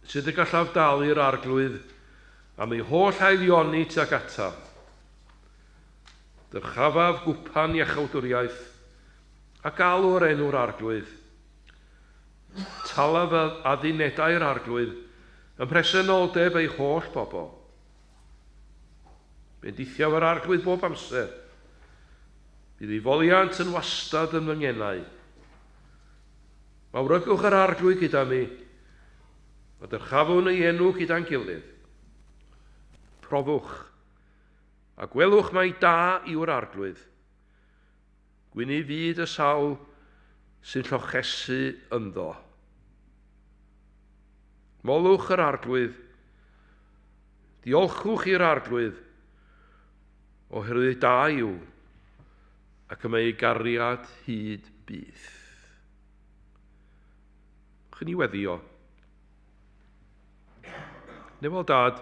sydd y gallaf dalu'r arglwydd am ei holl haelioni tuag ataf. Dyrchafaf gwpan iachawdwriaeth a galw'r enw'r arglwydd. Talaf addunedau'r arglwydd yn presenoldeb ei holl bobl. Bendithiaf yr arglwydd bob amser. Bydd ei foliant yn wastad yn fy Mawrygwch yr arglwydd gyda mi, a dyrchafwn ei enw gyda'n gilydd. Profwch, a gwelwch mai da yw'r arglwydd. Gwyni fyd y sawl sy'n llochesu ynddo. Molwch yr arglwydd, diolchwch i'r arglwydd, oherwydd da yw, ac yma ei gariad hyd byth. Chyn i weddio. Neu fel dad,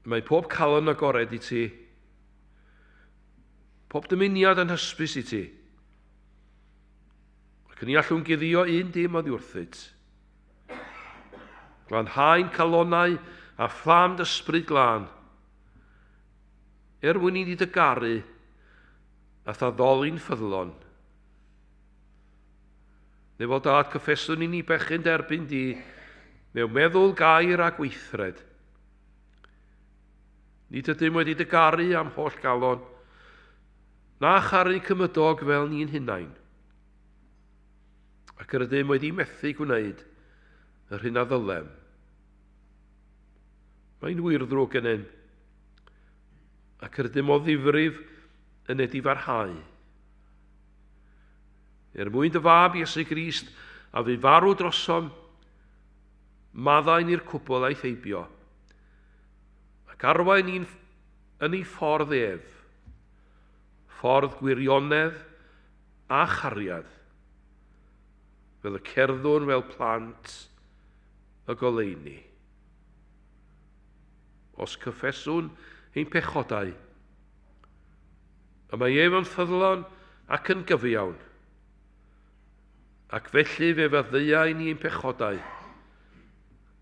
mae pob calon agored i ti, pob dymuniad yn hysbys i ti, ac yn i allwn guddio un dim oddi wrthyt. Glanhau'n calonau a phlam dysbryd glân, mwyn i ni dygaru a thaddoli'n ffyddlon. Neu fel dad cyffeswn i ni bechyn derbyn di mewn meddwl gair a gweithred. Nid ydym wedi dygaru am holl galon, na charu cymydog fel ni'n hunain. Ac yr ydym wedi methu gwneud yr hyn a ddylem. Mae'n wir ddrwg gennym, ac yr ydym o ddifrif yn edifarhau. Mwyn dy fab Iesu Grist a fu farw drosom, maddau'n i'r cwbl a'i theibio, ac arwain ni'n yn ei ffordd ef, ffordd gwirionedd a chariad, fel y cerddwn fel plant y goleuni. Os cyffeswn ein pechodau, y mae ef yn ffyddlon ac yn gyfiawn, ac felly fe fyddeuau ni ein pechodau,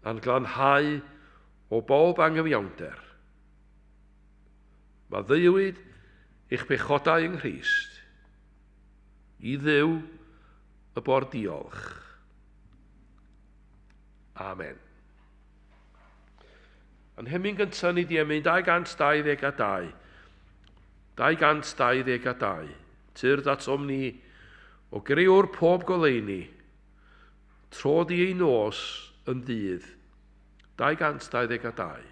a'n glanhau o bob angyfiawnder. Maddeuwyd eich pechodau yng Nghrist, i Dduw y bor diolch. Amen. Yn hemyn gyntaf ni di emyn 222. 222. Tyrd atom ni o grewr pob goleuni, trod i ei nos yn ddydd. 222. O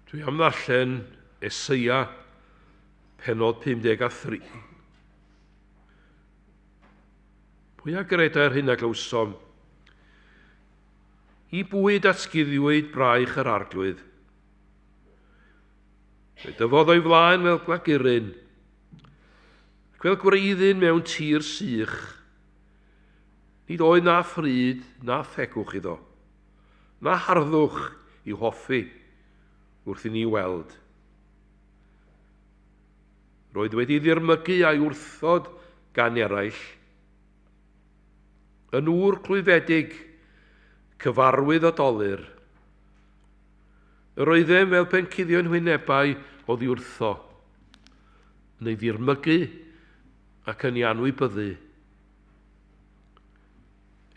Dwi am ddarllen Eseia penod 53. Pwy a gredair hyn a glywsom? I bwyd atguddiwyd braich yr arglwydd. Fe dyfodd o'i flaen fel gwaguryn, ac fel gwreiddyn mewn tir sych. Nid oedd na ffryd na thegwch iddo, na harddwch i'w hoffi wrth i ni weld. Roedd wedi ddirmygu a'i wrthod gan eraill. Yn ŵr clwyfedig, cyfarwydd o dolyr. Yr oeddem fel pencuddion hwynebau oddi wrtho, neu ddirmygu ac yn anwybyddu.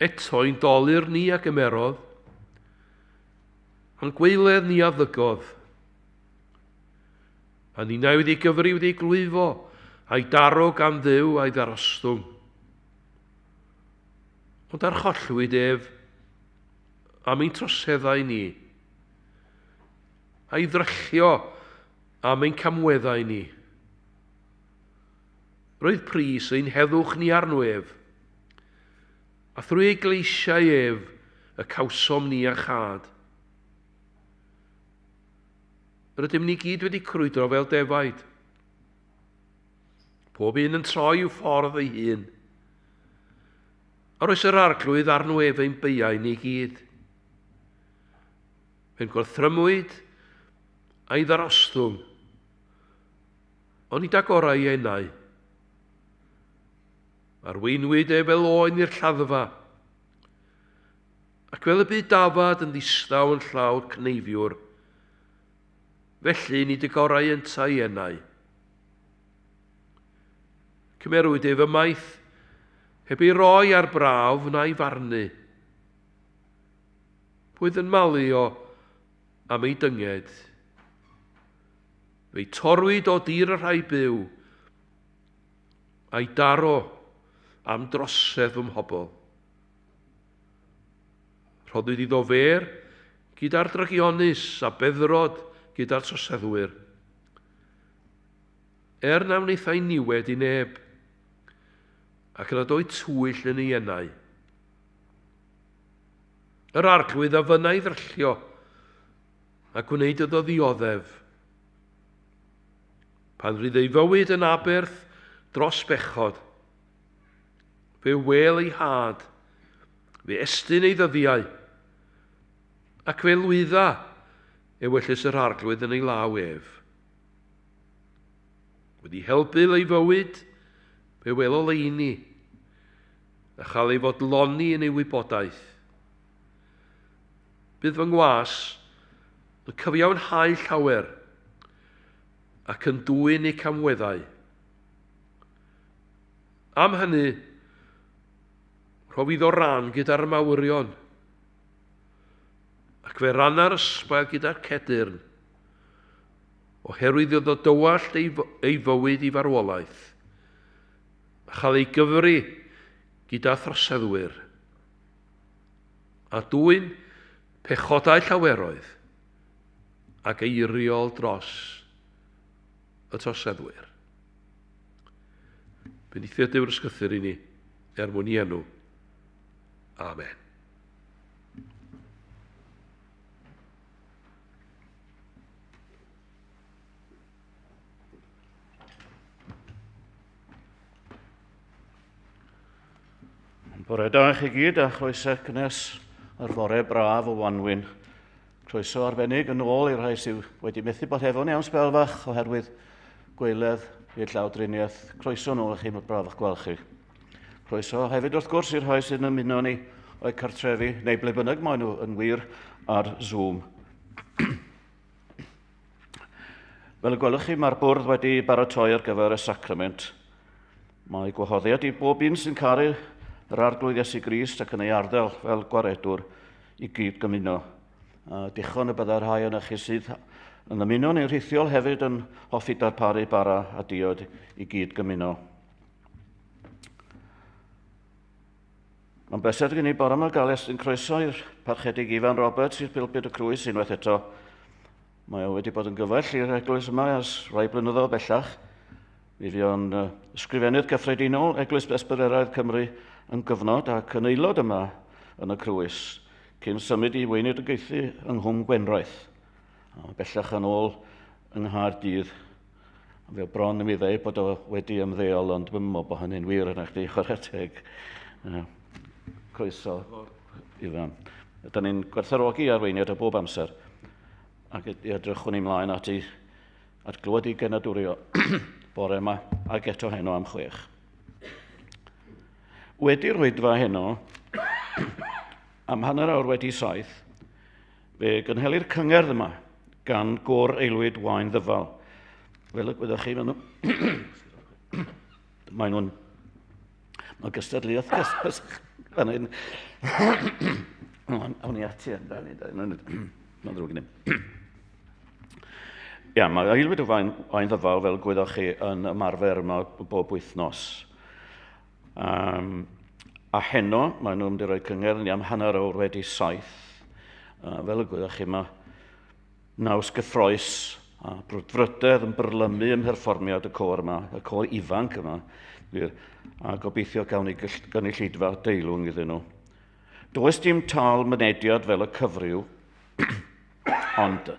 Eto'n dolyr ni a gymerodd, ond gweiledd ni a ddygodd. A nina wedi gyfri wedi glwyfo, a'i daro gan ddew a'i ddarostwng. Ond archollwyd ef am ein troseddau ni, a'i ddryllio am ein camweddau ni. Roedd pris ein heddwch ni arno ef, a thrwy ei gleisiau ef y cawsom ni a chad. Rydym ni gyd wedi crwydro fel defaid. Pob un yn troi i'w ffordd ei hun. Ar oes yr arglwydd arno ef ein beiau ni gyd. Fe'n gwrthrymwyd a'i ddarostwng, ond nid agorau ei enau. Arweinwyd e fel oen i'r lladdfa, ac fel y byd dafad yn ddistaw yn llawr cneifiwr, felly nid agorau yntau ei enau. Cymerwyd ef ymaith, heb ei roi ar brawf na'i farnu. Pwydd yn malu o am ei dynged. Fe'i torwyd o dir y rhai byw, a'i daro am drosedd ym mhobl. Rhoddwyd iddo fer gyda'r dragionus a beddrod gyda'r troseddwyr. Na wnaethai niwed i neb, ac nad oedd twyll yn ei enau. Yr arglwydd a fynnau ddryllio, a gwneud iddo ddioddef. Pan rydd ei fywyd yn aberth dros bechod, fe wel ei had, fe estyn ei ddyddiau, ac fe lwydda ewellus yr arglwydd yn ei law ef. Wedi helpu ei fywyd, fe wel o leini, a chael ei fodloni yn ei wybodaeth. Bydd fy ngwas yn cyfiawnhau llawer ac yn dwyn eu camweddau. Am hynny, rhof iddo ran gyda'r mawrion, ac fe ranna'r ysbail gyda'r cedyrn, oherwydd iddo dywallt ei fywyd i farwolaeth, a chael ei gyfri gyda throseddwyr, a dwyn pechodau llaweroedd ac eiriol dros y troseddwyr. Benithiad Duw'r ysgythyr i ni, mwyn i enw. Amen. Bore da i chi gyd a chroeso cynnes yr fore braf o Wanwyn. Croeso arbennig yn ôl i'r rhai sydd wedi methu bod hefo'n iawn sbelfach oherwydd gweiledd i'r llawdriniaeth. Croeso yn ôl i chi, mae braf eich gweld chi. Croeso hefyd wrth gwrs i'r rhai sydd yn ymuno ni o'i cartrefi neu ble bynnag maen nhw yn wir ar Zoom. Fel y gwelwch chi, mae'r bwrdd wedi baratoi ar gyfer y sacrament. Mae gwahoddiad i bob un sy'n caru yr arglwydd Iesu Grist ac yn ei ardal fel gwaredwr i gyd gymuno. Dichon y byddai'r rhai yna chi sydd yn ymuno neu'n rhithiol hefyd yn hoffi darparu bara a diod i gyd gymuno. Mae'n besed gen i bore yma gael estyn croeso i'r parchedig Ifan Roberts i'r Bilbyd y Crwys unwaith eto. Mae o wedi bod yn gyfell i'r eglwys yma ers rhai blynyddoedd bellach. Mi fi o'n ysgrifennydd cyffredinol Eglwys Besbyderaidd Cymru yn gyfnod ac yn aelod yma yn y Crwys, cyn symud i weinidogaethu yng Nghwm Gwenraeth, bellach yn ôl yng Nghaerdydd. Fe bron i mi ddweud bod o wedi ymddeol, ond dwi'n meddwl bod hynny'n wir yna chdi, chwarae teg. Croeso Ifan. Da ni'n gwerthfawrogi arweiniad o bob amser, ac edrychwn i mlaen at glywed i genadwrio bore yma, ac eto heno am 6. Wedi'r rwydfa heno, am hanner awr wedi 7, fe gynhelir cyngerdd yma gan gor aelwyd wain ddyfal. Fel y gwyddoch chi, mae nhw'n gystadleuaeth gysbys fan hyn. Awn ni ati yn mae'n ddrwg i ni. Ia, mae aelwyd o wain ddyfal fel gwyddoch chi yn ymarfer yma bob wythnos. A heno, mae nhw'n mynd i roi cyngerdd ni am hanner awr wedi 7. Fel y gwyddoch chi, mae naws gyffroes a brwdfrydedd yn byrlymu ym mherfformiad y côr yma, y côr ifanc yma, a gobeithio gawn ni gynulleidfa deilwng iddyn nhw. Does dim tal mynediad fel y cyfryw, ond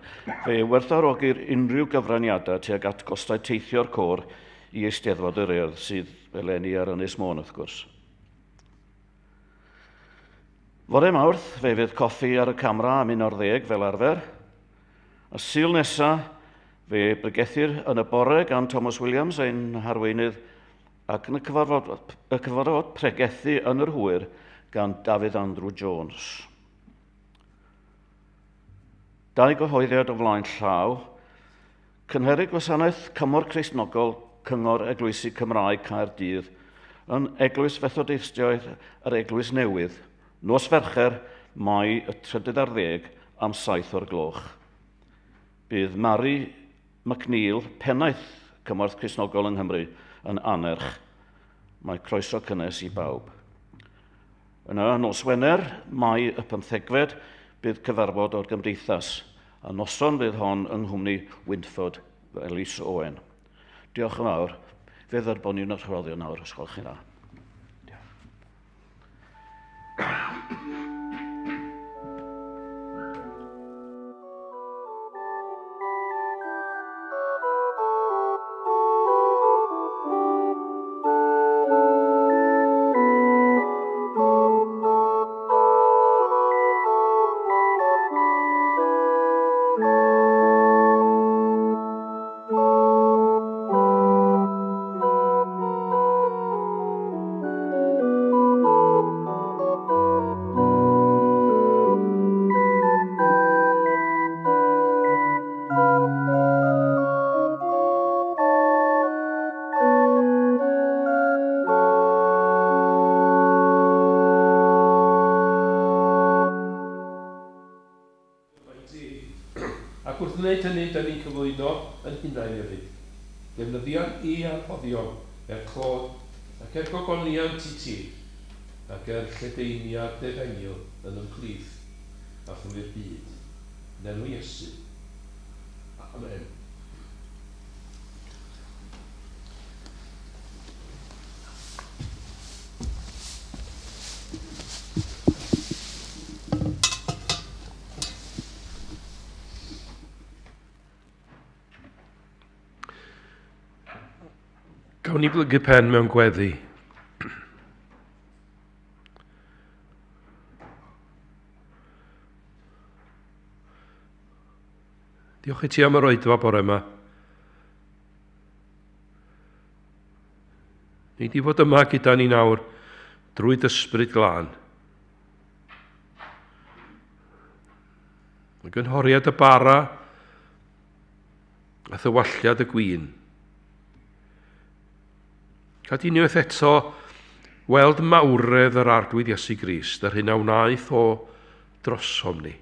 fe werthfawrogir unrhyw gyfraniadau tuag at gostau teithio'r côr i eisteddfod yr urdd sydd eleni ar Ynys Môn, wrth gwrs. Fore Mawrth, fe fydd coffi ar y camera am 11 fel arfer. A Sul nesaf, fe bregethir yn y bore gan Thomas Williams ein harweinydd ac yn y cyfarfod pregethu yn yr hwyr gan Dafydd Andrew Jones. 2 gyhoeddiad o flaen llaw, cynherig gwasanaeth Cymor Cristnogol Cyngor Eglwysi Cymraeg Caerdydd yn Eglwys Fethodistaidd yr Eglwys Newydd, nos Fercher, Mai y 30 am 7 o'r gloch. Bydd Mary McNeill, pennaeth Cymorth Cristnogol yng Nghymru, yn anerch. Mae croeso cynnes i bawb. Yna, nos Wener, Mai y 15, bydd cyfarfod o'r Gymdeithas, a noson bydd hon yng Nghwmni Wynford, Elis Owen. Diolch yn fawr. Fe dderbon ni'n adroddio nawr, os gwelwch chi dda. Ac wrth wneud hynny, da ni'n cyflwyno yn hunain hefyd. Defnyddio'n arhoddion clod ac gogonion titi ac lledeiniad defengil yn ymchliff a thwy'r byd. Yn enw Iesu. Amen. Gawn ni blygu pen mewn gweddi. Diolch i ti am yr oedfa bore yma. Ni di fod yma gyda ni nawr drwy dysbryd glân. Mae gynhoriad y bara a thywalliad y gwyn. Cad i unwaith eto weld mawredd yr arglwydd Iesu Grist ar hyn a wnaeth o drosom ni.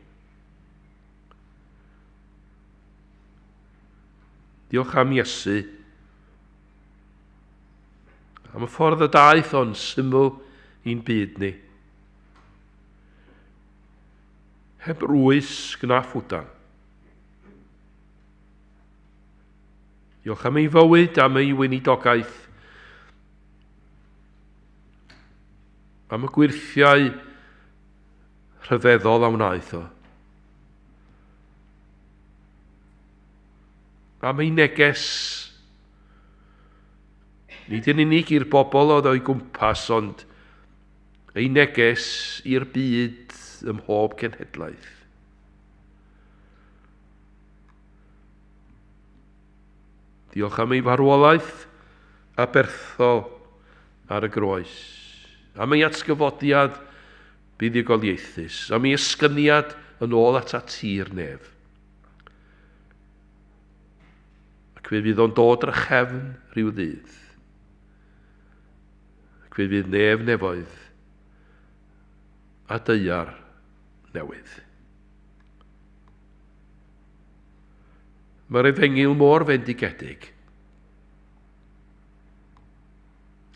Diolch am Iesu, am y ffordd y daeth o'n syml i'n byd ni. Heb rwys gyna ffwdan. Diolch am ei fywyd, am ei weinidogaeth, am y gwirthiau rhyfeddol a wnaeth o. Am ei neges, nid yn unig i'r bobl oedd o'i gwmpas, ond ei neges i'r byd ym mhob cenhedlaeth. Diolch am ei farwolaeth a berthol ar y groes, am ei atgyfodiad buddigoliaethus, am ei ysgyniad yn ôl at a tir nef. Ac fe fydd o'n dod rychefn rhyw ddydd. Ac fe fydd nef nefoedd a deiar newydd. Mae'r Efengil mor fendigedig.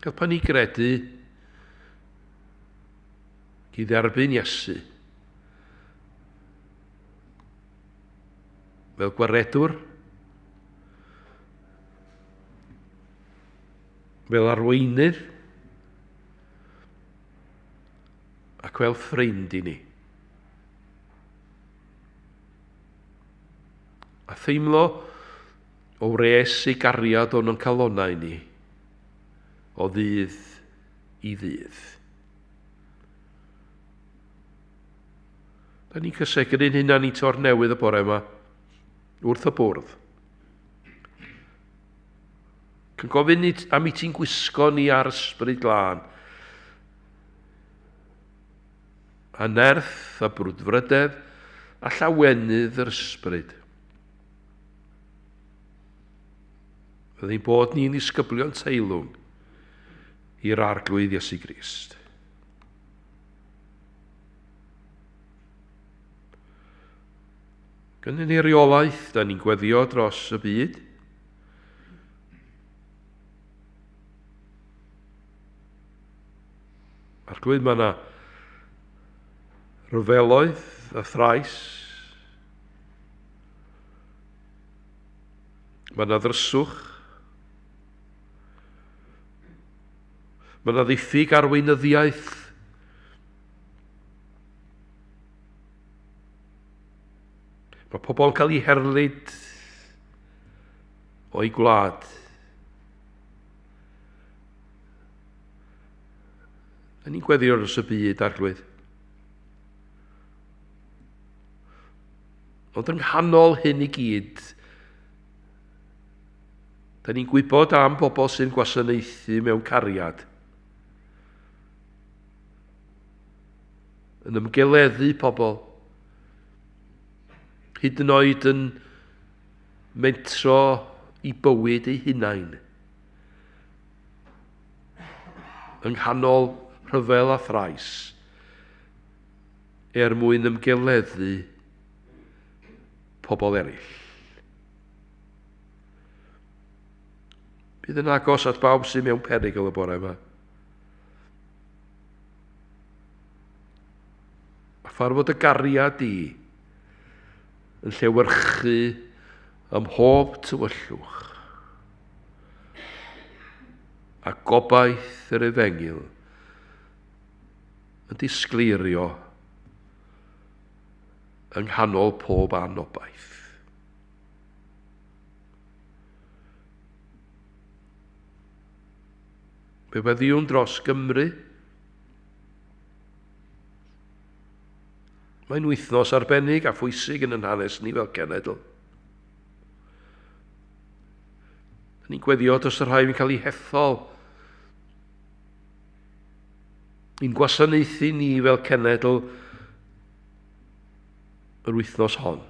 Cael pan ni gredu i dderbyn Iesu fel gwaredwr, fel arweinydd, ac fel ffrind i ni. A theimlo o wres ei gariad o'n calonnau ni o ddydd i ddydd. Da ni'n cysegrin hynna ni tor newydd y bore yma wrth y bwrdd. Cyn gofyn am i ti'n gwisgo ni ar ysbryd glân. A nerth a brwdfrydedd a llawenydd yr ysbryd. Fyddai'n bod ni'n disgyblion teilwng i'r arglwydd Iesu Grist. Gyda ni reolaeth, da ni'n gweddio dros y byd. Arglwydd mae yna ryfeloedd a thrais. Mae yna ddryswch. Mae yna ddiffyg arweinyddiaeth. Mae pobl yn cael eu herlyd o'i gwlad. A ni'n gweddio dros y byd, arglwydd. Ond yng nghanol hyn i gyd, da ni'n gwybod am bobl sy'n gwasanaethu mewn cariad. Yn ymgeleddu pobl, hyd yn oed yn mentro i bywyd ei hunain. Yng nghanol rhyfel a thrais, mwyn ymgeleddu pobl eraill. Bydd yn agos at bawb sy'n mewn perygl y bore yma. A pharfod y gariad i yn llewyrchu ym mhob tywyllwch. A gobaith yr Efengil yn disgleirio yng nghanol pob anobaith. Fe weddiwn dros Gymru. Mae'n wythnos arbennig a phwysig yn yn hanes ni fel cenedl. Ni'n gweddio dros y rhai fi'n cael ei hethol i'n gwasanaethu ni fel cenedl yr wythnos hon.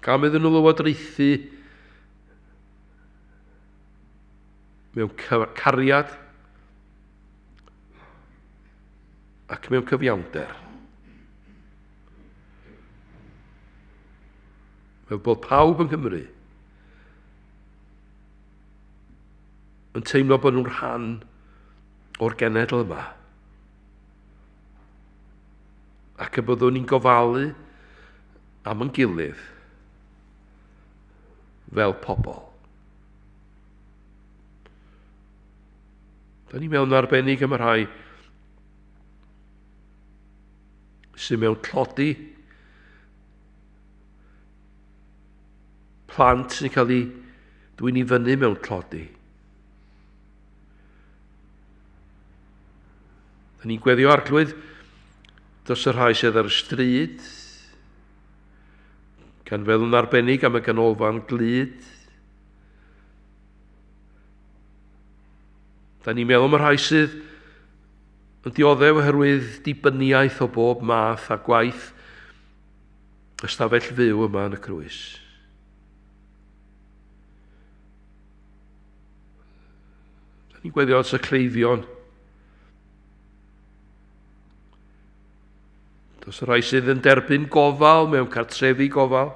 Gam iddyn nhw lywodraethu mewn cariad ac mewn cyfiawnder. Fel bod pawb yn Cymru yn teimlo bod nhw'n rhan o'r genedl yma. Ac y byddwn ni'n gofalu am yn gilydd fel pobl. Da ni mewn arbennig am y rhai sy'n mewn tlodi, plant sy'n cael ei dwi'n i fyny mewn tlodi. Da ni'n gweddio arglwydd dros y rhai sydd ar y stryd, gan feddwl yn arbennig am y ganolfan glyd. Da ni'n meddwl am y rhai sydd yn dioddef oherwydd dibyniaeth o bob math a gwaith ystafell fyw yma yn y Crwys. Da ni'n gweddio at y cleifion. Dos y rhai sydd yn derbyn gofal mewn cartrefi gofal,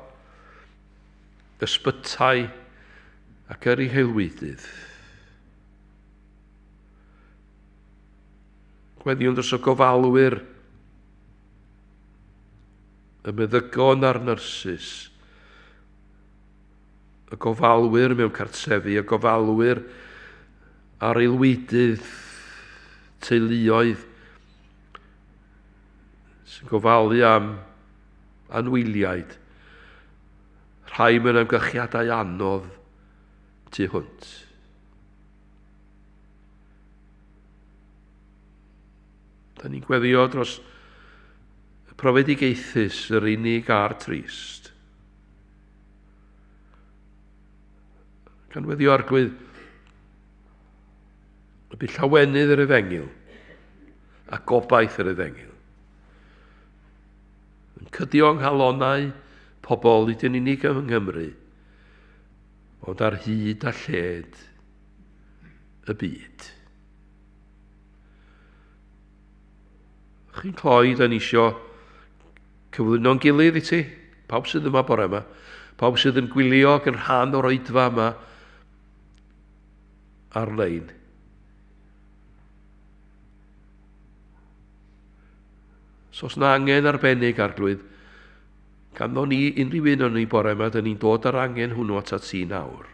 ysbytai ac yr ei heilwydydd. Gweddiwn dros y gofalwyr, y meddygon a'r nyrsys, y gofalwyr mewn cartrefi, y gofalwyr a'r aelwydydd teuluoedd sy'n gofalu am anwyliaid, rhai mewn amgylchiadau anodd tu hwnt. Da ni'n gweddio dros y profedigaethus, yr unig a'r trist. Gan weddio arglwydd y bu llawenydd yr Efengil a gobaith yr Efengil. Yn cydio nghalonau pobl nid yn unig yng Nghymru, ond ar hyd a lled y byd. Chi'n cloi, da ni isio cyflwyno'n gilydd i ti, pawb sydd yma bore yma, pawb sydd yn gwylio ac yn rhan o'r oedfa yma ar-lein. So os na angen arbennig arglwydd, ganddo ni unrhyw un o'n ni bore yma, da ni'n dod ar angen hwnnw at ti nawr.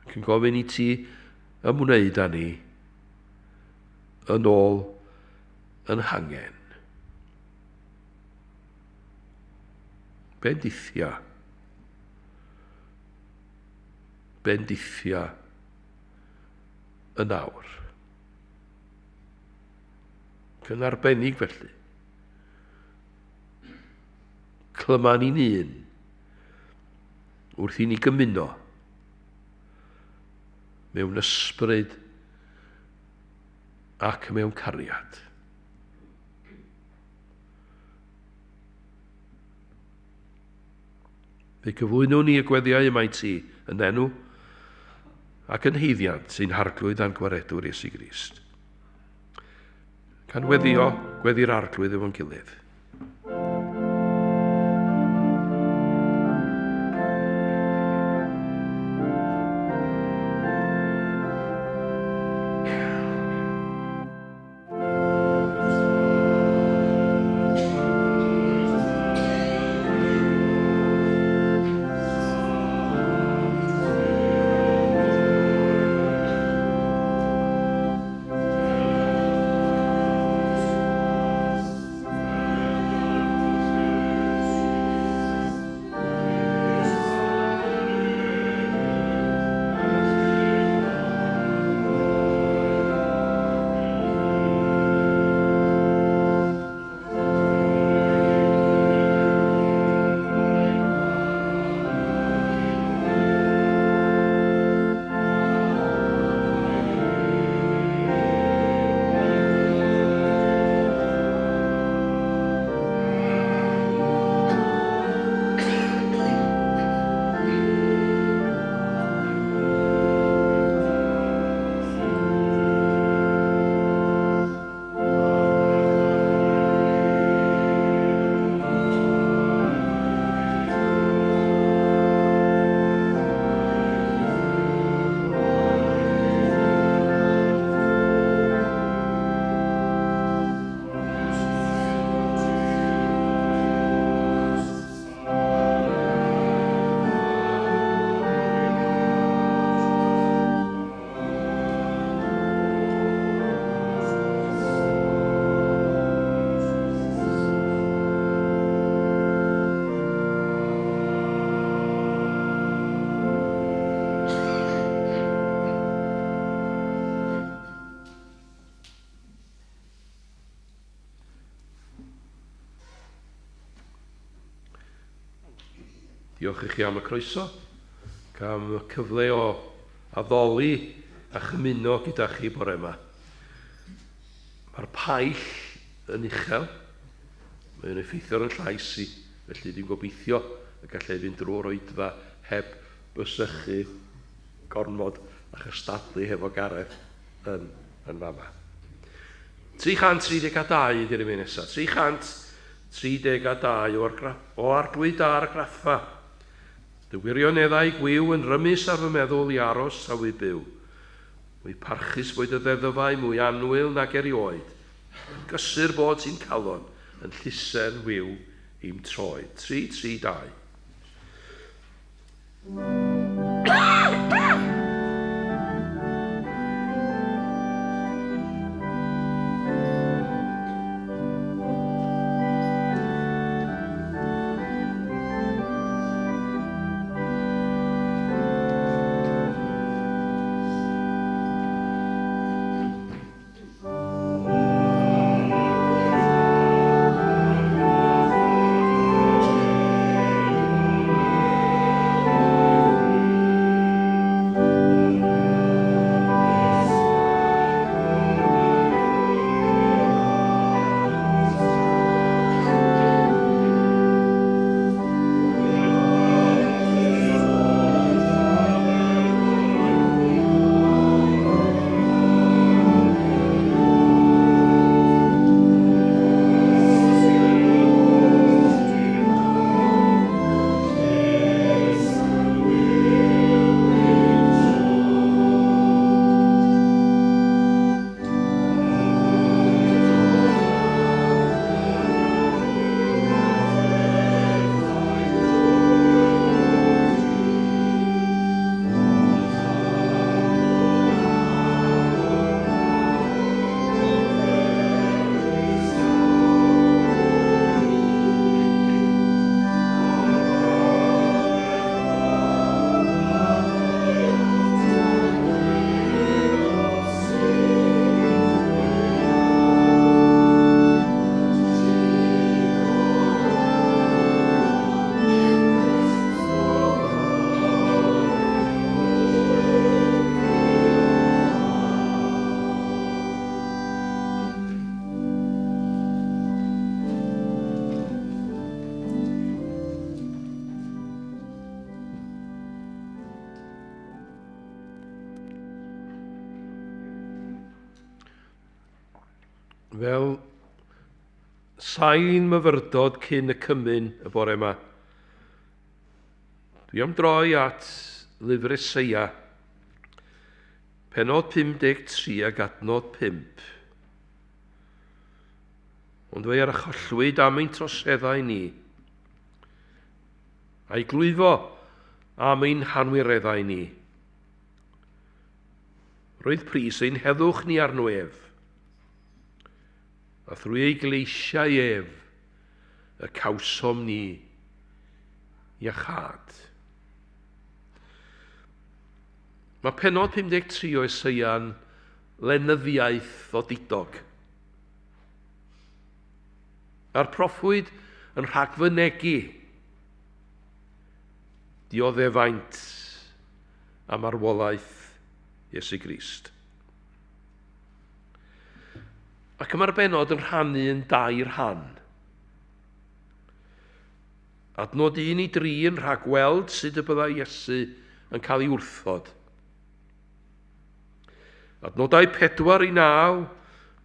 Ac yn gofyn i ti ymwneud â ni yn ôl yn hangen. Bendithia. Bendithia yn awr. Yn arbennig felly. Clyma ni'n un wrth i ni gymuno mewn ysbryd ac mewn cariad. Fe gyflwynwn ni y gweddiau yma i ti yn enw ac yn heiddiant sy'n harglwydd a'n gwaredwr Iesu Grist. Can weddio, gweddi'r arglwydd efo'n gilydd. Thank you. Diolch i chi am y croeso, am y cyfle o addoli a chymuno gyda chi bore yma. Mae'r paill yn uchel, mae'n effeithio ar y llais i, felly dwi'n gobeithio y gallai fynd drwy'r oedfa heb bysychu gormod a chystadlu hefo Gareth yn fama. 332 ydy'r un nesaf. 332 o arglwyd ar graffa. Dy wirioneddau gwyw yn rymus ar fy meddwl i aros a wy byw. Mwy parchus boed y ddeddfau mwy anwyl nag erioed. Gysur bod sy'n calon yn llusen wyw i'm troed. 332. Fel sain myfyrdod cyn y cymyn y bore yma. Dwi am droi at lyfr Eseia, penod 53 ag adnod 5. Ond fe ar achollwyd am ein troseddau ni, a'i glwyfo am ein hanwireddau ni. Roedd pris ein heddwch ni arno ef, a thrwy ei gleisiau ef, y cawsom ni iachad. Mae penod 53 o Eseia'n lenyddiaeth ddodidog. A'r proffwyd yn rhagfynegu dioddefaint am arwolaeth Iesu Grist. Ac mae'r benod yn rhannu yn 2 rhan. Adnod 1 i 3 yn rhagweld sut y byddai Iesu yn cael ei wrthod. Adnodau 4 i 9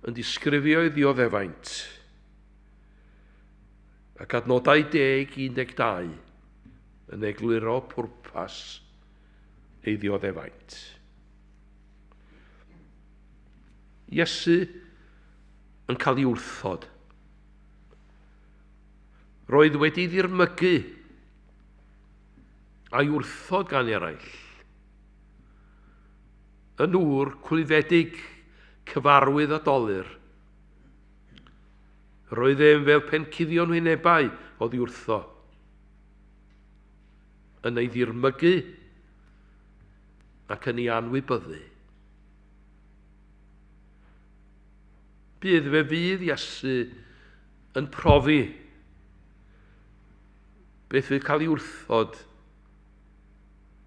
yn disgrifio ei ddioddefaint. Ac adnodau 10 i 12 yn egluro pwrpas ei ddioddefaint. Iesu yn cael ei wrthod. Roedd wedi ddirmygu a'i wrthod gan eraill. Yn ŵr clwyfedig cyfarwydd a dolyr. Roedd e'n fel pencuddion wynebau oddi wrtho. Yn ei ddirmygu ac yn ei anwybyddu. Bydd fe fydd Iesu yn profi beth fydd cael ei wrthod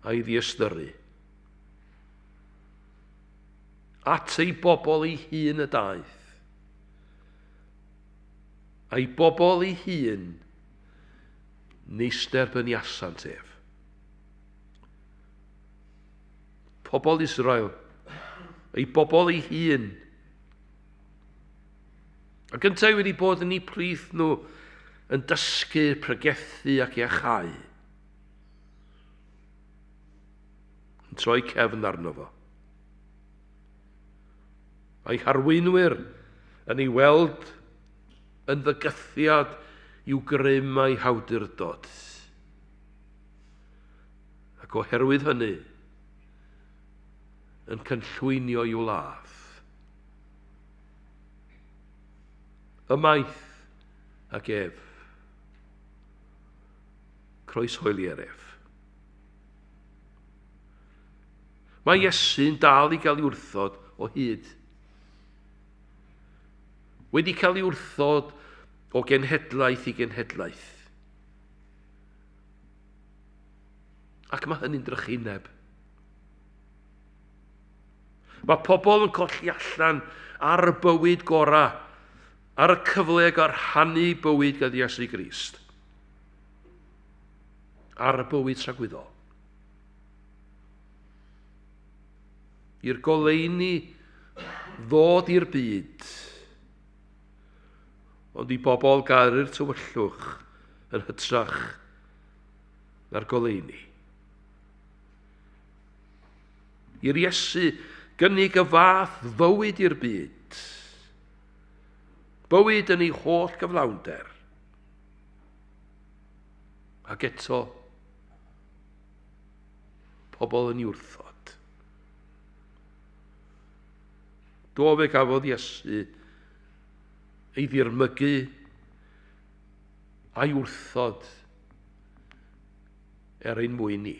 a'i ddiystyru. At ei bobl ei hun y daeth. A'i bobl ei hun neisder byniasant ef. Pobl Israel, ei bobl ei hun. A gyntaf wedi bod yn ei plith nhw yn dysgu, pregethu ac iachau. Yn troi cefn arno fo. A'i harweinwyr yn ei weld yn ddygythiad i'w grym a'i hawdurdod. Ac oherwydd hynny, yn cynllwynio i'w ladd. Ymaith ac ef. Croeshoeli'r ef. Mae Iesu'n dal i gael ei wrthod o hyd. Wedi cael ei wrthod o genhedlaeth i genhedlaeth. Ac mae hynny'n drychineb. Mae pobl yn colli allan ar y bywyd gorau, ar y cyfle ar rhannu bywyd gyda Iesu Grist. Ar y bywyd tragwyddol. I'r goleuni ddod i'r byd, ond i bobl gael yr tywyllwch yn hytrach na'r goleuni. I'r Iesu gynnig y fath fywyd i'r byd, bywyd yn ei holl gyflawnder, ac eto pobl yn ei wrthod. Do fe gafodd Iesu ei ddirmygu a'i wrthod ein mwyn ni.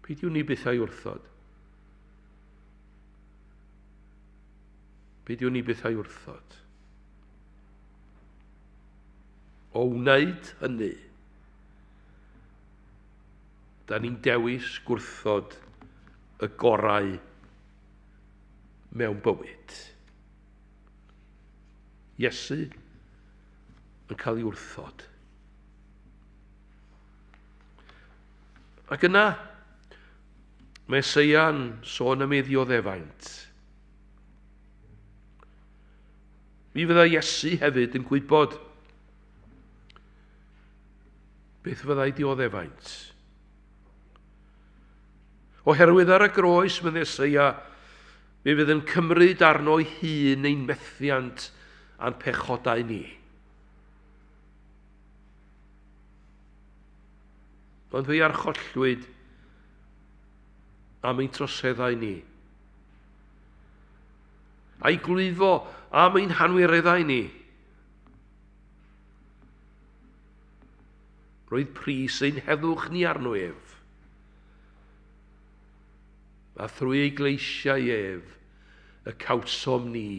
Peidiwn ni byth a'i wrthod. Peidiwn ni byth a'i wrthod. O wneud hynny, da ni'n dewis gwrthod y gorau mewn bywyd. Iesu yn cael ei wrthod. Ac yna, mae Eseia'n sôn am ei ddioddefaint. Mi fydda Iesu hefyd yn gwybod beth fyddai dioddefaint. Oherwydd ar y groes, mae Eseia, mi fydd yn cymryd arno ei hun ein methiant a'n pechodau ni. Ond fe archollwyd am ein troseddau ni. A'i glwyddo am ein hanwireddau ni. Roedd pris ein heddwch ni arno ef. A thrwy ei gleisiau ef, y cawsom ni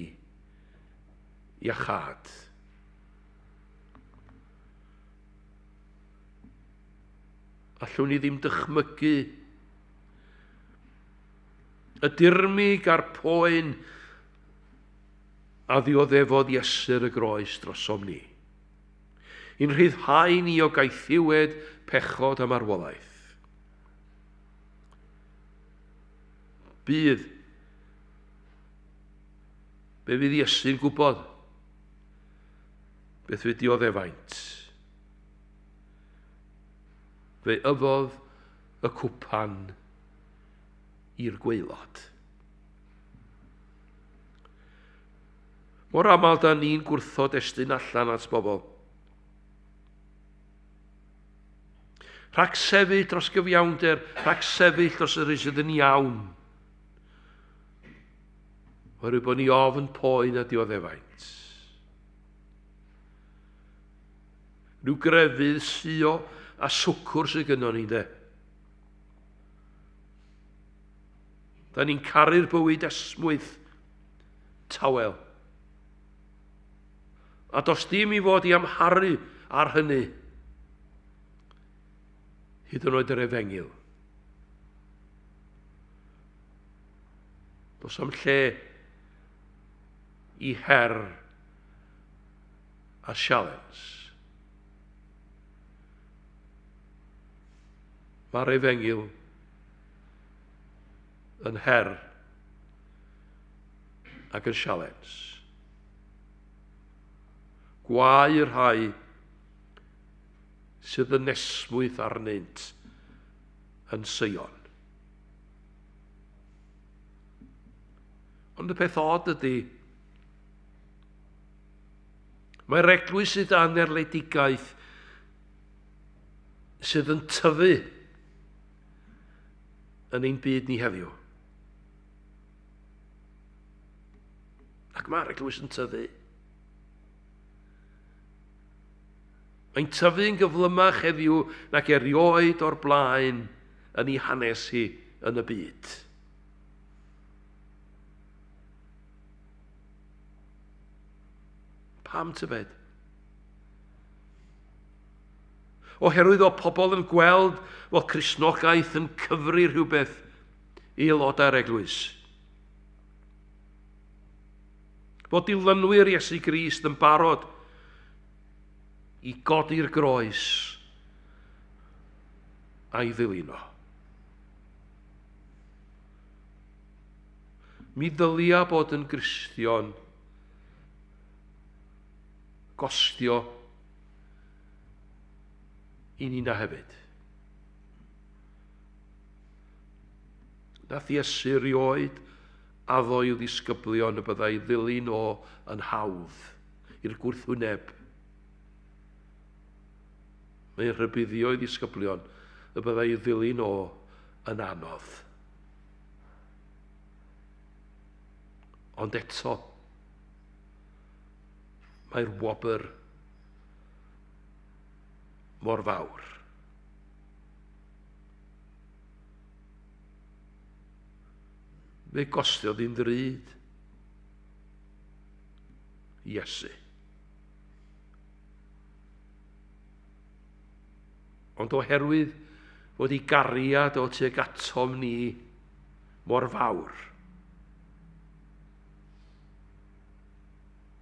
iachad. Allwn ni ddim dychmygu y dirmig a'r poen a ddioddefodd Iesu'r y groes drosom ni. I'n rhyddhau ni o gaethiwed, pechod a marwolaeth. Bydd. Be fydd Iesu'n gwybod? Beth fydd dioddefaint? Fe yfodd y cwpan i'r gwaelod. Mor aml da ni'n gwrthod estyn allan at bobl. Rhag sefyll dros gyfiawnder, rhag sefyll dros yr eisiau yn iawn. Oherwydd bod ni ofn poen a dioddefaint. Rhyw grefydd sio a swcwr sydd gynnon ni, de. Da ni'n caru'r bywyd esmwyth tawel. A does dim i fod i amharu ar hynny. Hyd yn oed yr Efengil. Does am lle i her a sialens. Mae'r Efengil yn her ac yn sialens. Gwau yr rhai sydd yn nesmwyth arnynt yn Sion. Ond y peth od ydy, mae'r eglwys sydd dan erledigaeth sydd yn tyfu yn ein byd ni heddiw. Ac mae'r eglwys yn tyfu. Mae'n tyfu'n gyflymach heddiw nac erioed o'r blaen yn ei hanes hi yn y byd. Pam tybed? Oherwydd o pobl yn gweld fod Cristnogaeth yn cyfri rhywbeth i aelodau'r eglwys. Fod dilynwyr Iesu Grist yn barod i godi'r groes a'i ddilyn o. Mi ddylia bod yn Gristion gostio i ni na hefyd. Nath Iesu rioed addo i'w ddisgyblion y byddai ddilyn o yn hawdd i'r gwrthwyneb. Mae'n rhybuddio i ddisgyblion y byddai ddilyn o yn anodd. Ond eto, mae'r wobr mor fawr. Fe gostio ddim ddrud Iesu. Ond oherwydd fod ei gariad o tuag atom ni mor fawr,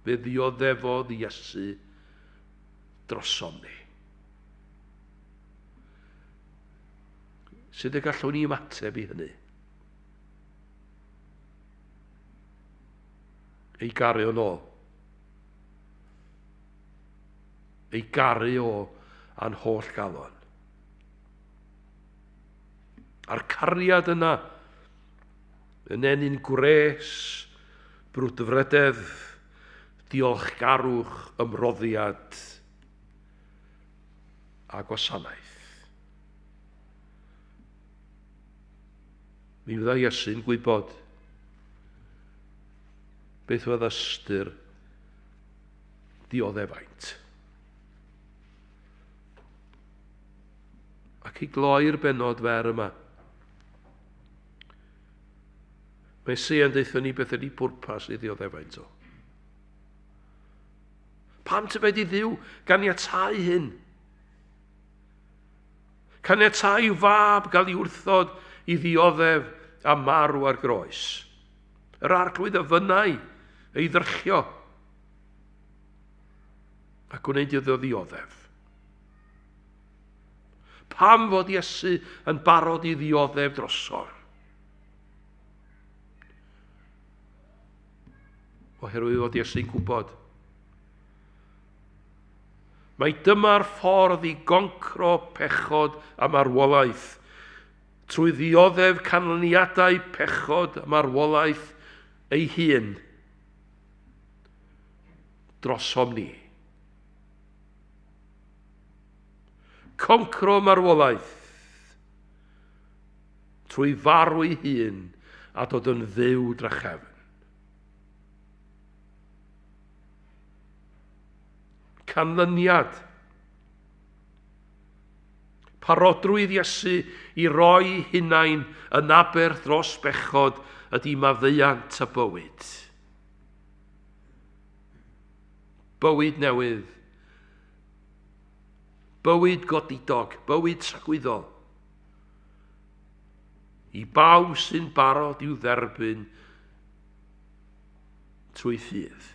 fe ddioddefodd Iesu drosom ni. Sut y gallwn ni ymateb i hynny? Ei garu o'n ôl. Ei garu o a'n holl galon. A'r cariad yna yn enyn gwres, brwdfrydedd, diolchgarwch, ymroddiad a gwasanaeth. Mi fydda Iesu'n gwybod beth oedd ystyr dioddefaint. Ac i gloi'r benod fer yma, mae Sion deithio ni beth ydy pwrpas i ddioddefaint o. Pam tybed i Dduw ganiatáu hyn? Caniatáu i'w fab gael ei wrthod i ddioddef a marw ar groes. Yr arglwydd y fynnau ei ddyrchio a gwneud iddo ddioddef. Pam fod Iesu yn barod i ddioddef drosodd? Oherwydd fod Iesu'n gwybod. Mae dyma'r ffordd i goncro pechod a marwolaeth trwy ddioddef canlyniadau pechod a marwolaeth ei hun drosom ni. Concro marwolaeth trwy farw ei hun a dod yn dduw drachefn. Canlyniad. Parodrwydd Iesu i roi hunain yn aber dros bechod ydy maddeuant y bywyd. bywyd newydd, bywyd godidog, bywyd tragwyddol, i bawb sy'n barod i'w dderbyn trwy ffydd.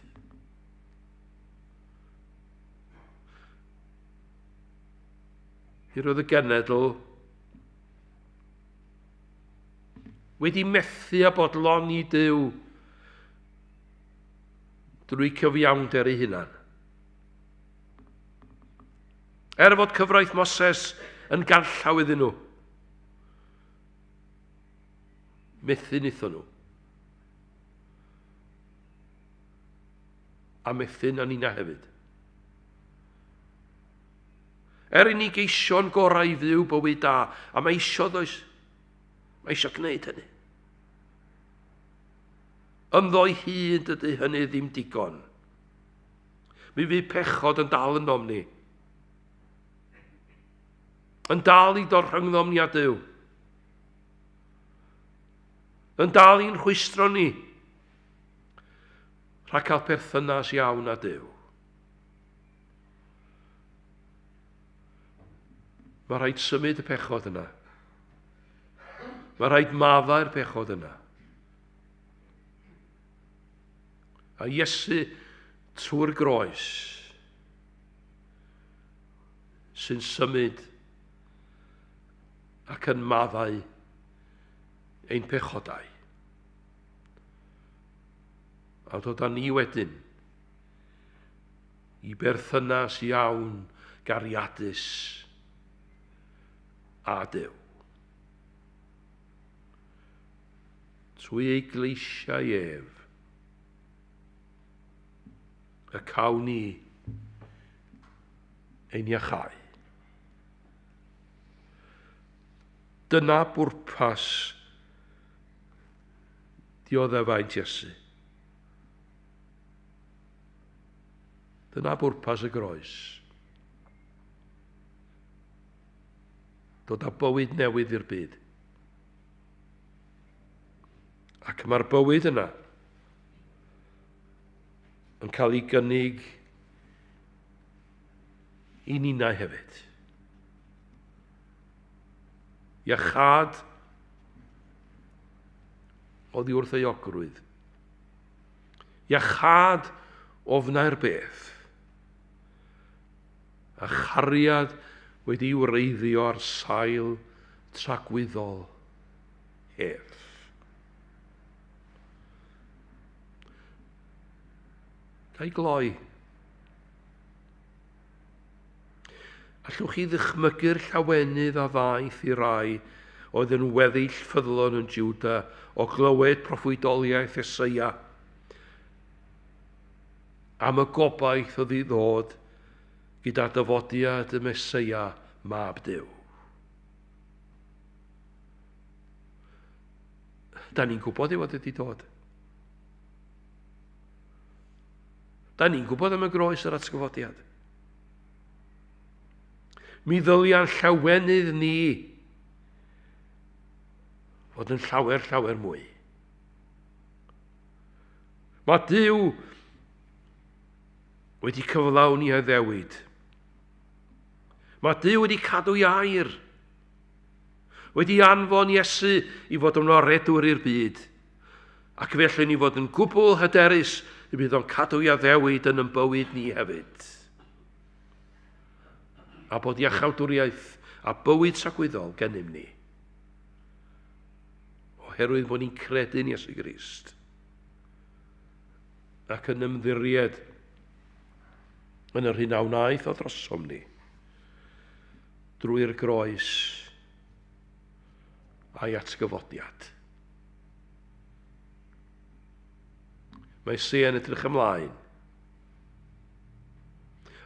Hi roedd y genedl wedi methu a bodlon i Duw drwy cyfiawnder ei hunan. Fod cyfraith Moses yn ganllaw iddyn nhw, methu wnaethon nhw. A methu'n yn una hefyd. I ni geisio'n gorau i fyw bywyd da, a mae eisiau does, mae eisiau gwneud hynny. Ynddo ei hun dydy hynny ddim digon. Mi fydd pechod yn dal yn nom ni. Yn dal i dod rhyngddom ni a Duw. Yn dal i'n chwistro ni rhag cael perthynas iawn â Duw. Mae rhaid symud y pechod yna. Mae rhaid maddau'r pechod yna. A Iesu trwy'r groes sy'n symud ac yn maddau ein pechodau. A dod â ni wedyn i berthynas iawn gariadus a Duw. Trwy eglwysiau ef, y cawn ni ein iachau. Dyna bwrpas dioddefaint Iesu. Dyna bwrpas y groes. Dod â bywyd newydd i'r byd. Ac mae'r bywyd yna yn cael ei gynnig i ninau hefyd. Iachad oddi wrth ei ogrwydd. Iachad ofnau'r beth. A chariad wedi wreiddio ar sail tragwyddol ef. Gai gloi. Allwch chi ddychmygu'r llawenydd a ddaeth i rai oedd yn weddill ffyddlon yn Jwda o glywed proffwydoliaeth Eseia am y gobaith oedd i ddod gyda dyfodiad y Meseia mab Duw. Da ni'n gwybod ei fod wedi dod. Da ni'n gwybod am y groes yr atgyfodiad. Mi ddylia'n llawenydd ni fod yn llawer mwy. Mae Duw wedi cyflawni a ddewid. Mae Duw wedi cadw i air. Wedi anfon Iesu i fod yn oredwr i'r byd. Ac felly ni fod yn gwbl hyderus y bydd o'n cadw i addewid yn bywyd ni hefyd. A bod iachawdwriaeth a bywyd tragwyddol gennym ni. Oherwydd bod ni'n credu'n Iesu Grist. Ac yn ymddiried yn yr hunawnaeth o drosom ni. Drwy'r groes a'i atgyfodiad. Mae Esea'n edrych ymlaen.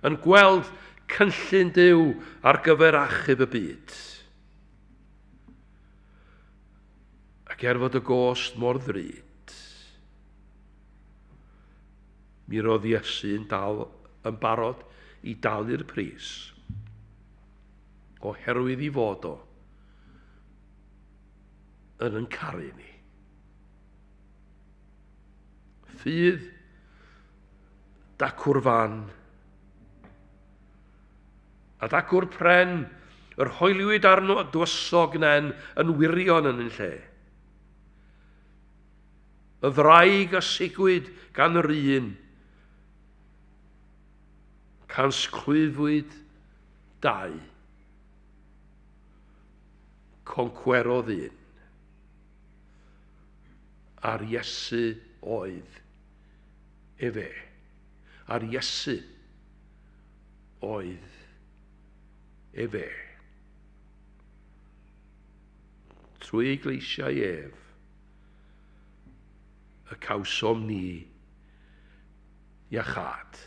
Yn gweld cynllun Duw ar gyfer achub y byd. Ac fod y gost mor ddrud, mi roedd Iesu yn barod i dalu'r pris oherwydd i fod o yn caru ni. Ffydd dacwr fan. A dacwr pren, yr hoeliwyd arno dywysog nen yn wirion yn ein lle. Y ddraig a sigwyd gan yr un, can sgwydfwyd dau. Concwerodd un. Ar Iesu oedd efe. Ar Iesu oedd efe. Trwy eglwysiau ef, y cawsom ni iachad.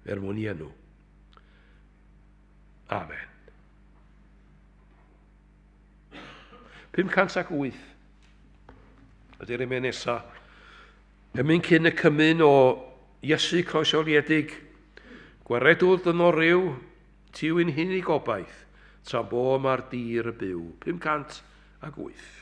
Er mwyn i enw. Amen. 508. Ydy'r ymwneud nesaf. Ymwneud cyn y cymyn o Iesu croesoliedig, gwaredwyd yn o ryw, tiwyn hyn i gobaith, tra bo mae'r dir y byw. 508.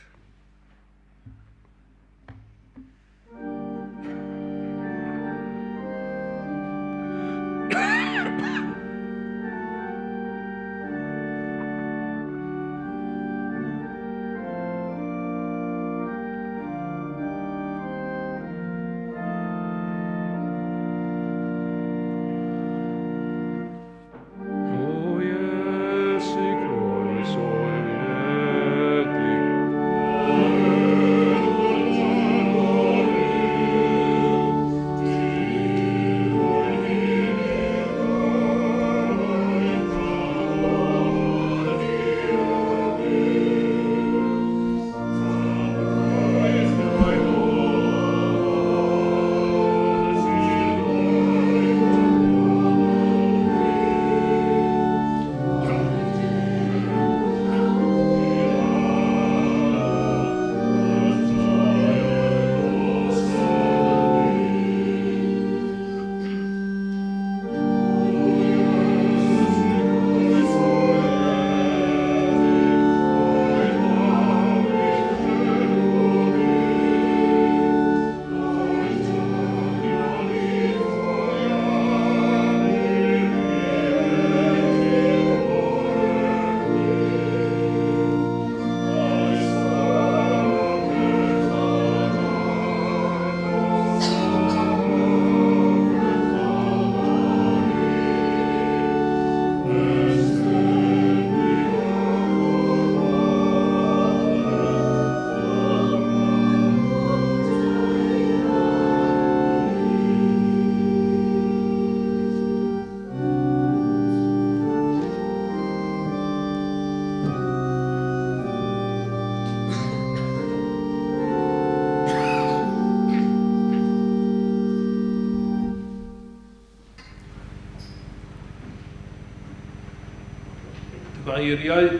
Mae eiriau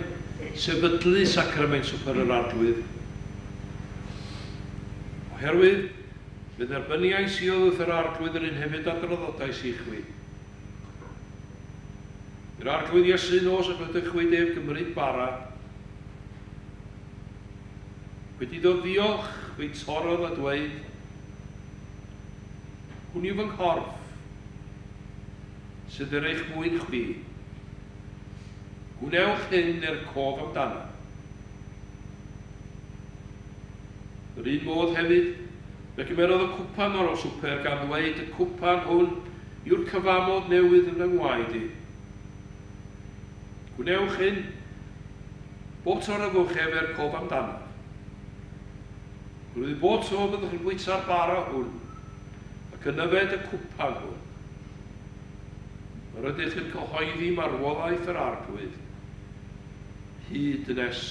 sefydlu sacrament swper yr arglwydd. Oherwydd, bydd erbyniau sydd wrth yr arglwydd yn un hefyd adroddodau sychwi. Yr arglwydd Iesu nos ac ydych chwyd ef gymryd bara. Wedi dod ddiolch, fe torodd a dweud, hwn yw fy nghorff, sydd yr eich mwyn chwi. Gwnewch hyn cof amdana. Yr un modd hefyd, fe gymerodd y cwpan o'r swper gan ddweud y cwpan hwn yw'r cyfamod newydd yn yng ngwaed i. Gwnewch hyn, bot o'r yfwch efer cof amdana. Rwy'n bod o byddwch yn bwyta'r bara hwn, ac yn yfed y cwpan hwn. Yr ydych yn cyhoeddi marwolaeth yr arglwydd, hyd nes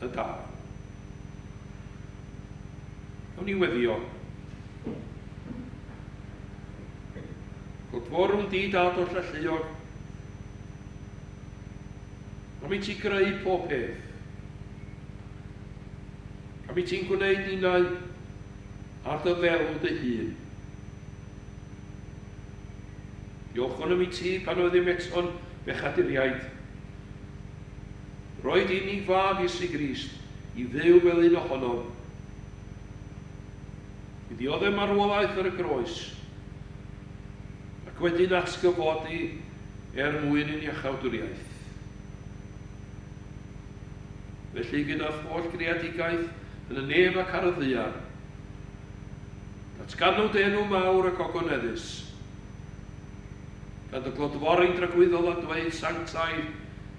y dal. Awn ni weddio. Godforwm di dad o'r llylliog. Am i ti greu pob peth. Am i ti'n gwneud ninnau ar dy ddelw dy hun. Diolch am i ti pan oedd ddim eto'n bechaduriaid. Roedd unig fab Iesu Grist i fyw fel un ohonom. Dioddef marwolaeth ar y groes, ac wedyn atgyfodi mwyn yn iachawdwriaeth. Felly gyda holl greadigaeth yn y nef ac ar y ddiar, datganwyd enw mawr ac ogoneddus, gan y glodfori'n dragwyddol a dweud sanctaidd,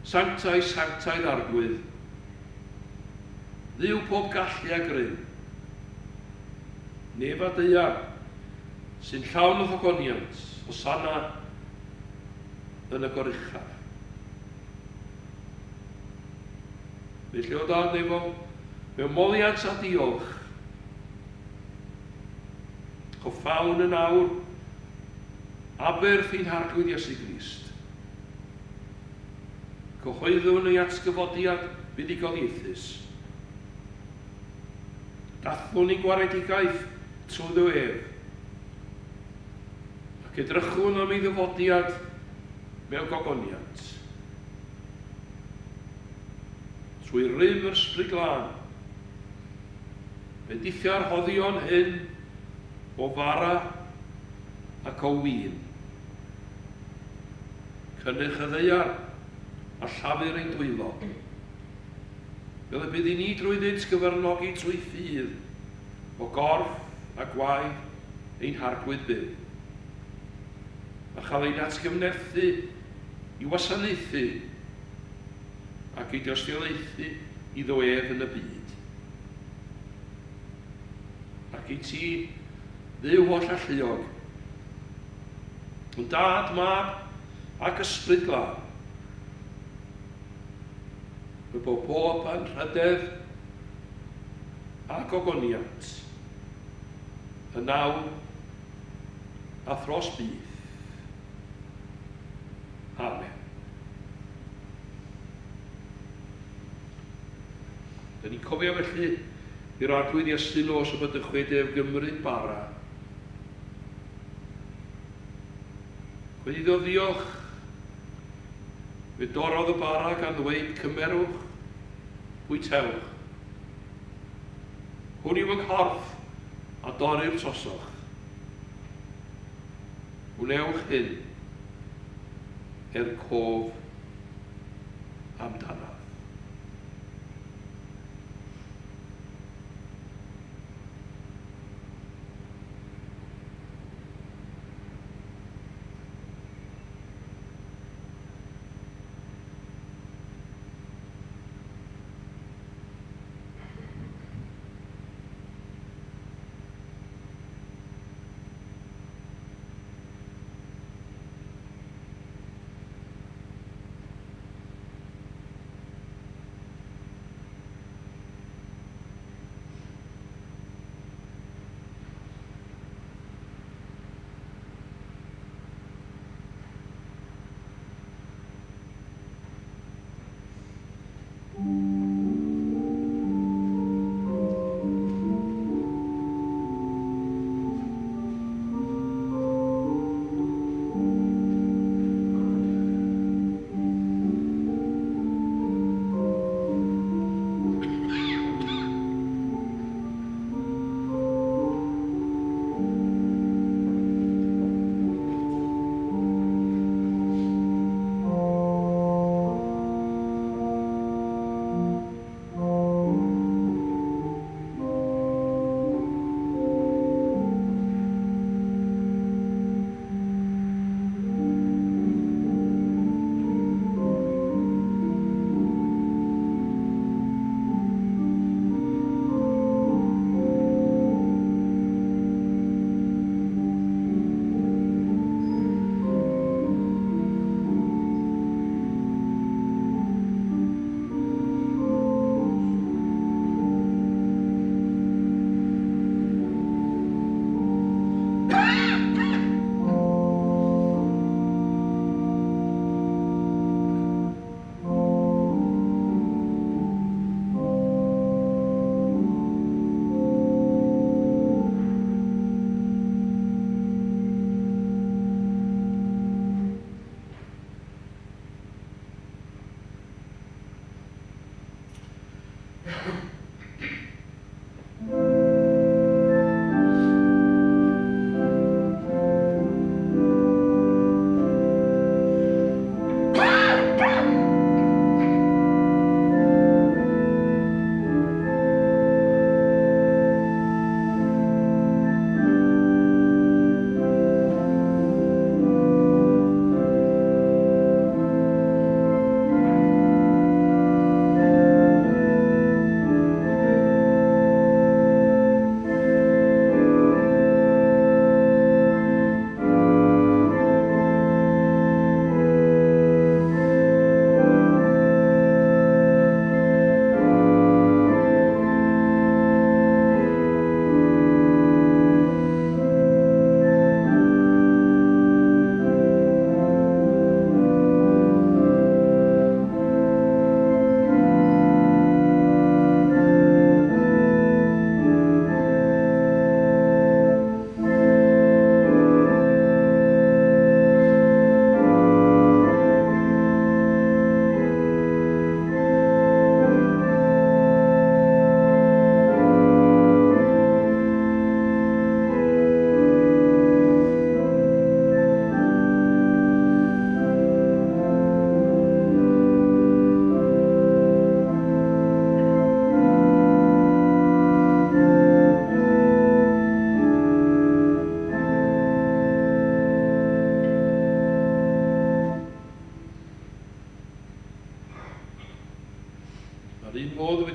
sanctaidd, sanctaidd argwydd, ddiw pob gallu a gryn, nef a deiar, sy'n llawn o ddogoniant, o sana yn y goruchaf. Felly o dad nefo, mewn moliant a diolch, o ffawn yn awr, aberth i'n harglwydd Iesu Grist. Cyhoeddwn ei atgyfodiad buddugoliaethus. Dathwn i gwaredigaeth trwy ddo ef, ac edrychwn am ei ddyfodiad mewn gogoniant. Trwy rym yr ysbryd glân, bendithio'r hoddion hyn o fara ac o win. Cynnych y ddeiar a llafur ein dwylo. Fel y bydd i ni drwyddynt gyfyrnogi trwy ffydd o gorff a gwaith ein hargwydd byw. A chael ein atgyfnerthu i wasanaethu ac i dystiolaethu i ef yn y byd. Ac i ti ddiw holl alluog, yn dad, mab ac ysbryd glân, y bod pob anrhydedd a gogoniant, y nawr a thros bydd. Amen. Da ni'n cofio felly i'r arglwydd Iesu nos o bod y chwedef Gymru bara. Wedi ddod ddiolch, fe dorodd y bara gan ddweud cymerwch, bwytewch. Hwn yw yng nghorff a dorri'r trosoch. Wnewch hyn cof amdano.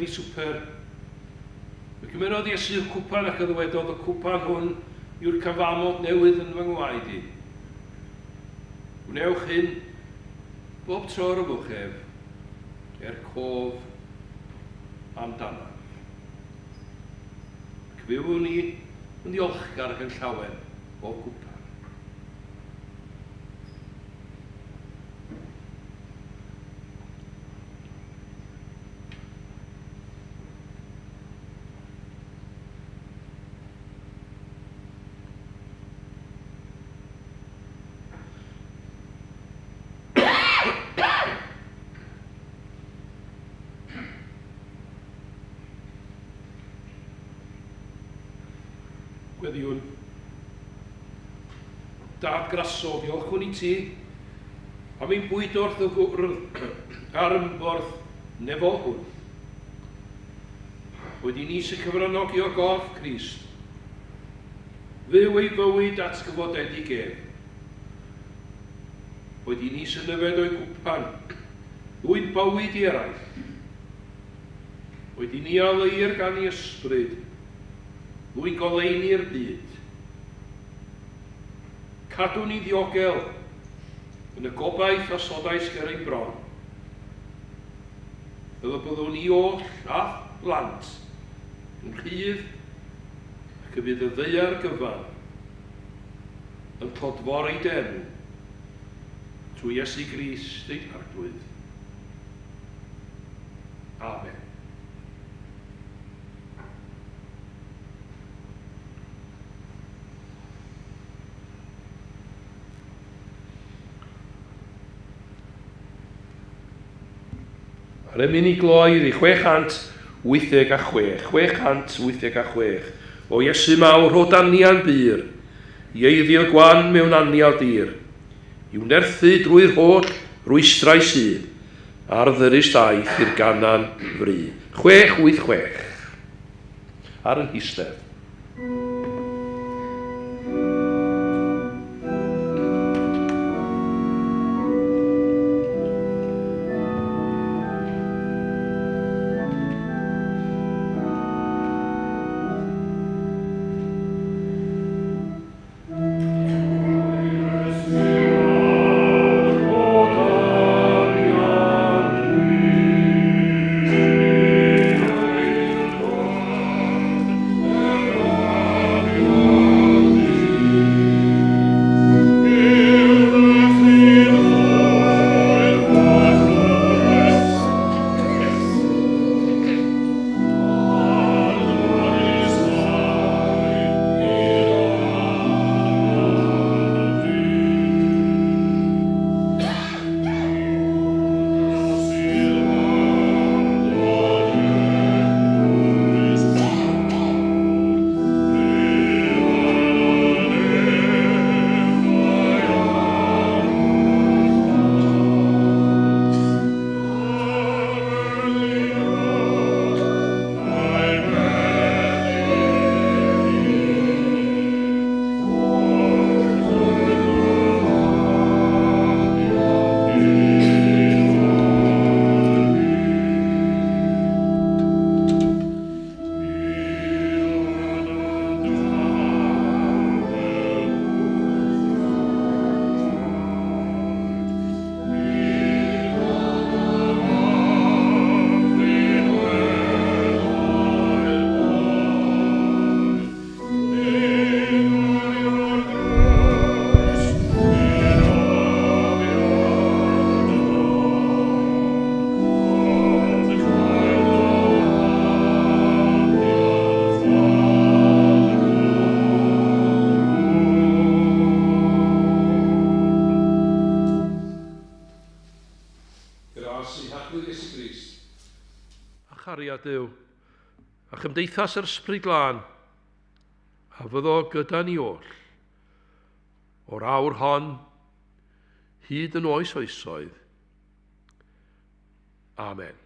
i swper. Fe cymerodd Iesu'r cwpan ac ddwedodd y cwpan hwn yw'r cyfamod newydd yn fy ngwaed i. Wnewch hyn bob tro ar y fwchef cof amdano. Cyfywwn ni yn ddiolchgar ac yn llawen o gwpan. Gweddiwn, Dad Graso, diolch hwn i ti, am ein bwyd wrth y gwrdd ar ymborth nefo hwn. Wedi ni sy'n cyfrannogi o gof Crist, fyw ei fywyd at gyfodedig ef. Wedi ni sy'n yfed o'i gwpan, ddwyn bywyd i eraill. Wedi ni alyir gan ei ysbryd, ddwy'n goleini'r byd. Cadw ni ddiogel yn y gobaith a sodais ger ein bron. Fel y byddwn ni oll a blant yn rhydd ac y bydd y ddeiar gyfan yn clodfori denw trwy Iesu Grist ei arglwydd. Amen. Ar y munud gloer i 686, 686, o Iesu mawr o danian byr, i eiddiol gwan mewn anial dir, i'w nerthu drwy'r holl rwystrau sydd, ar ddyrus daeth i'r ganan fri. 686, ar yn hystedd. Dyw, a chymdeithas yr ysbryd glân, a fyddo gyda ni oll, o'r awr hon, hyd yn oes oesoedd. Amen.